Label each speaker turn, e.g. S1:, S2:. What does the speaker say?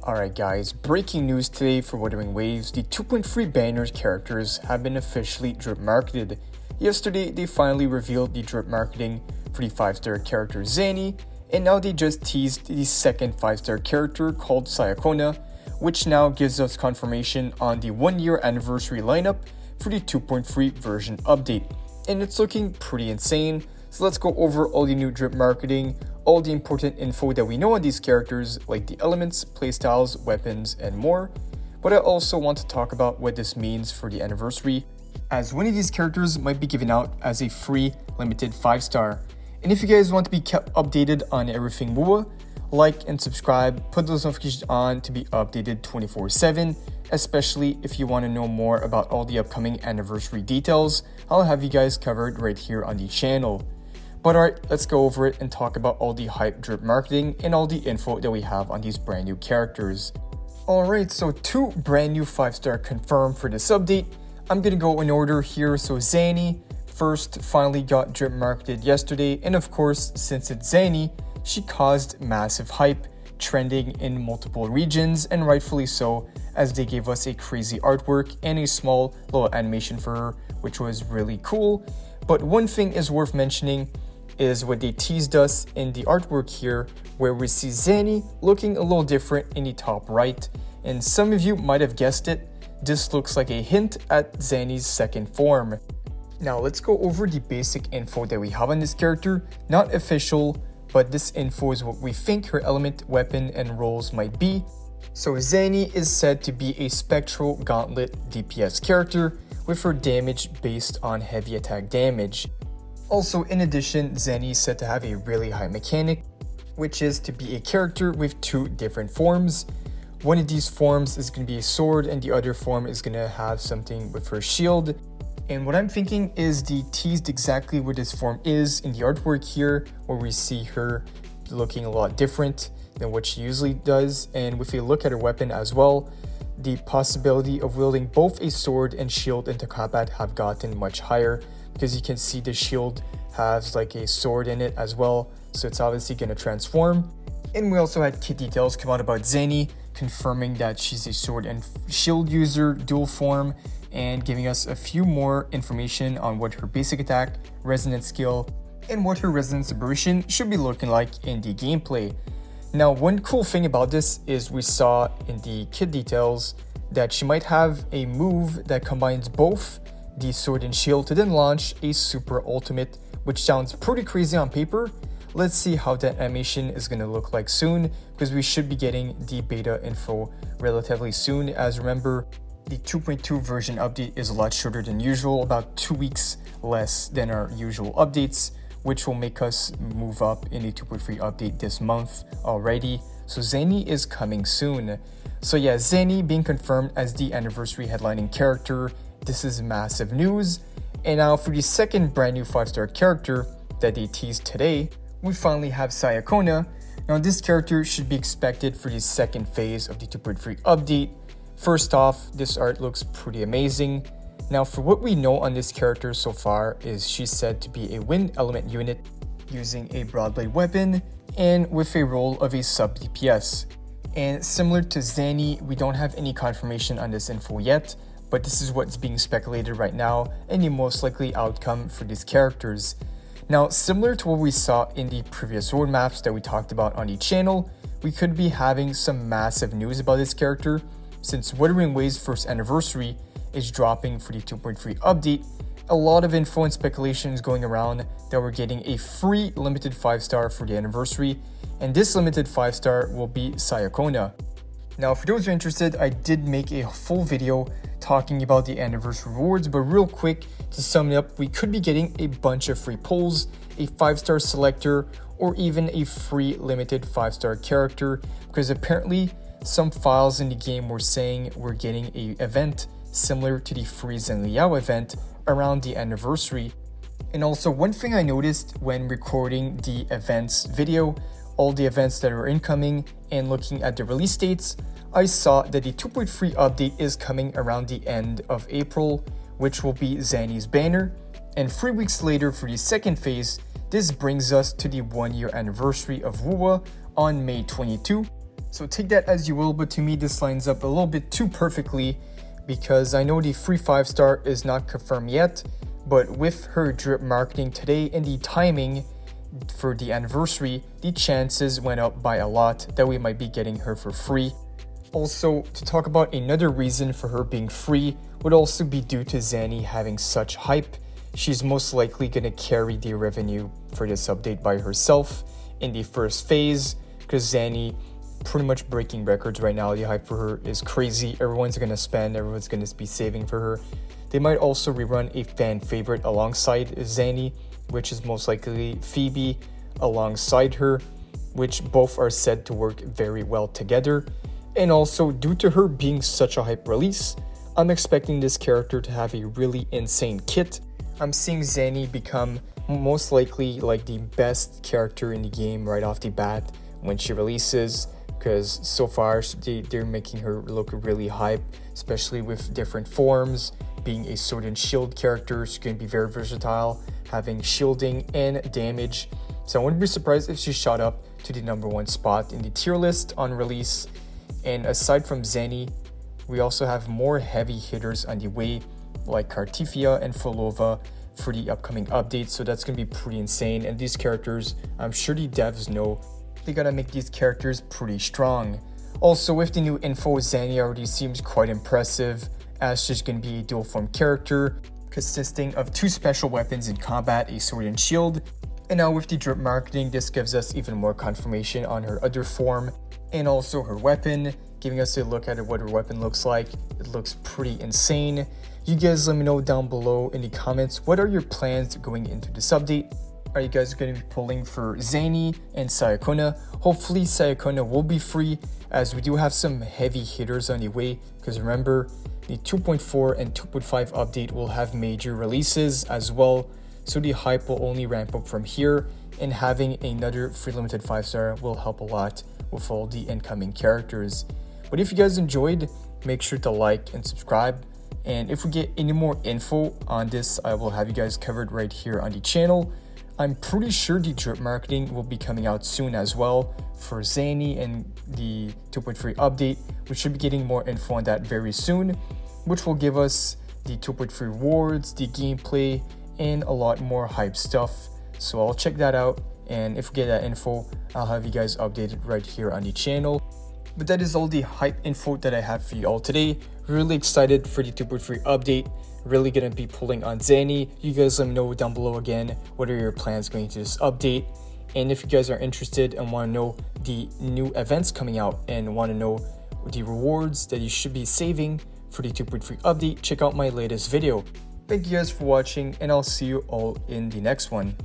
S1: Alright guys, breaking news today for Wuthering Waves. The 2.3 banners characters have been officially drip marketed. Yesterday, they finally revealed the drip marketing for the 5-star character Zany, and now they just teased the second 5-star character called CIACCONA, which now gives us confirmation on the 1-year anniversary lineup for the 2.3 version update. And it's looking pretty insane, so let's go over all the new drip marketing, all the important info that we know on these characters like the elements, playstyles, weapons, and more. But I also want to talk about what this means for the anniversary, as one of these characters might be given out as a free limited 5-star. And if you guys want to be kept updated on everything WUWA, like and subscribe, put those notifications on to be updated 24/7, especially if you want to know more about all the upcoming anniversary details. I'll have you guys covered right here on the channel. But alright, let's go over it and talk about all the hype drip marketing and all the info that we have on these brand new characters. Alright, so 2 brand new 5-star confirmed for this update. I'm gonna go in order here. So Zany first finally got drip marketed yesterday, and of course, since it's Zany, she caused massive hype, trending in multiple regions, and rightfully so, as they gave us a crazy artwork and a small little animation for her, which was really cool. But one thing is worth mentioning is what they teased us in the artwork here, where we see Zany looking a little different in the top right, and some of you might have guessed it, this looks like a hint at Zany's second form. Now let's go over the basic info that we have on this character, not official, but this info is what we think her element, weapon, and roles might be. So Zany is said to be a spectral gauntlet DPS character, with her damage based on heavy attack damage. Also, in addition, Zany is said to have a really high mechanic, which is to be a character with 2 different forms. One of these forms is going to be a sword, and the other form is going to have something with her shield. And what I'm thinking is they teased exactly where this form is in the artwork here, where we see her looking a lot different than what she usually does. And if you look at her weapon as well, the possibility of wielding both a sword and shield into combat have gotten much higher, because you can see the shield has like a sword in it as well, so it's obviously going to transform. And we also had kit details come out about Zany, confirming that she's a sword and shield user, dual form, and giving us a few more information on what her basic attack, resonance skill, and what her resonance aberration should be looking like in the gameplay. Now, one cool thing about this is we saw in the kit details that she might have a move that combines both the sword and shield to then launch a super ultimate, which sounds pretty crazy on paper. Let's see how that animation is going to look like soon, because we should be getting the beta info relatively soon. As remember, the 2.2 version update is a lot shorter than usual, about 2 weeks less than our usual updates, which will make us move up in the 2.3 update this month already. So Zany is coming soon. So yeah, Zany being confirmed as the anniversary headlining character. This is massive news. And now for the second brand new 5-star character that they teased today, we finally have CIACCONA. Now this character should be expected for the second phase of the 2.3 update. First off, this art looks pretty amazing. Now for what we know on this character so far is she's said to be a wind element unit using a broadblade weapon and with a role of a sub DPS. And similar to Zany, we don't have any confirmation on this info yet, but this is what's being speculated right now and the most likely outcome for these characters. Now, similar to what we saw in the previous roadmaps that we talked about on the channel, we could be having some massive news about this character, since Wuthering Waves' first anniversary is dropping for the 2.3 update. A lot of info and speculation is going around that we're getting a free limited 5-star for the anniversary, and this limited 5-star will be CIACCONA. Now, for those who are interested, I did make a full video talking about the anniversary rewards, but real quick, to sum it up, we could be getting a bunch of free pulls, a 5-star selector, or even a free limited 5-star character, because apparently some files in the game were saying we're getting an event similar to the free ZANI event around the anniversary. And also, one thing I noticed when recording the events video, all the events that are incoming, and looking at the release dates, I saw that the 2.3 update is coming around the end of April, which will be Zany's banner, and 3 weeks later for the second phase, this brings us to the 1-year anniversary of WUWA on May 22. So take that as you will, but to me this lines up a little bit too perfectly, because I know the free 5-star is not confirmed yet, but with her drip marketing today and the timing for the anniversary, the chances went up by a lot that we might be getting her for free. Also, to talk about another reason for her being free would also be due to Zany having such hype. She's most likely going to carry the revenue for this update by herself in the first phase, because Zany pretty much breaking records right now. The hype for her is crazy. Everyone's going to spend, everyone's going to be saving for her. They might also rerun a fan favorite alongside Zany, which is most likely Phoebe alongside her, which both are said to work very well together. And also, due to her being such a hype release, I'm expecting this character to have a really insane kit. I'm seeing Zany become most likely like the best character in the game right off the bat when she releases, because so far they're making her look really hype, especially with different forms. Being a sword and shield character, she's going to be very versatile, having shielding and damage. So I wouldn't be surprised if she shot up to the #1 spot in the tier list on release. And aside from Zany, we also have more heavy hitters on the way, like Cartifia and Folova for the upcoming updates, so that's going to be pretty insane. And these characters, I'm sure the devs know they gotta make these characters pretty strong. Also, with the new info, Zany already seems quite impressive, as she's going to be a dual form character consisting of 2 special weapons in combat, a sword and shield. And now with the drip marketing, this gives us even more confirmation on her other form and also her weapon, giving us a look at what her weapon looks like. It looks pretty insane. You guys let me know down below in the comments, what are your plans going into this update? Are you guys going to be pulling for Zany and CIACCONA? Hopefully CIACCONA will be free, as we do have some heavy hitters on the way, because remember, the 2.4 and 2.5 update will have major releases as well, so the hype will only ramp up from here, and having another free limited 5-star will help a lot with all the incoming characters. But if you guys enjoyed, make sure to like and subscribe, and if we get any more info on this, I will have you guys covered right here on the channel. I'm pretty sure the drip marketing will be coming out soon as well for Zany and the 2.3 update. We should be getting more info on that very soon, which will give us the 2.3 rewards, the gameplay, and a lot more hype stuff. So I'll check that out, and if we get that info, I'll have you guys updated right here on the channel. But that is all the hype info that I have for you all today. Really excited for the 2.3 update. Really gonna be pulling on Zany. You guys let me know down below again, what are your plans going to this update? And if you guys are interested and want to know the new events coming out and want to know the rewards that you should be saving for the 2.3 update, check out my latest video. Thank you guys for watching, and I'll see you all in the next one.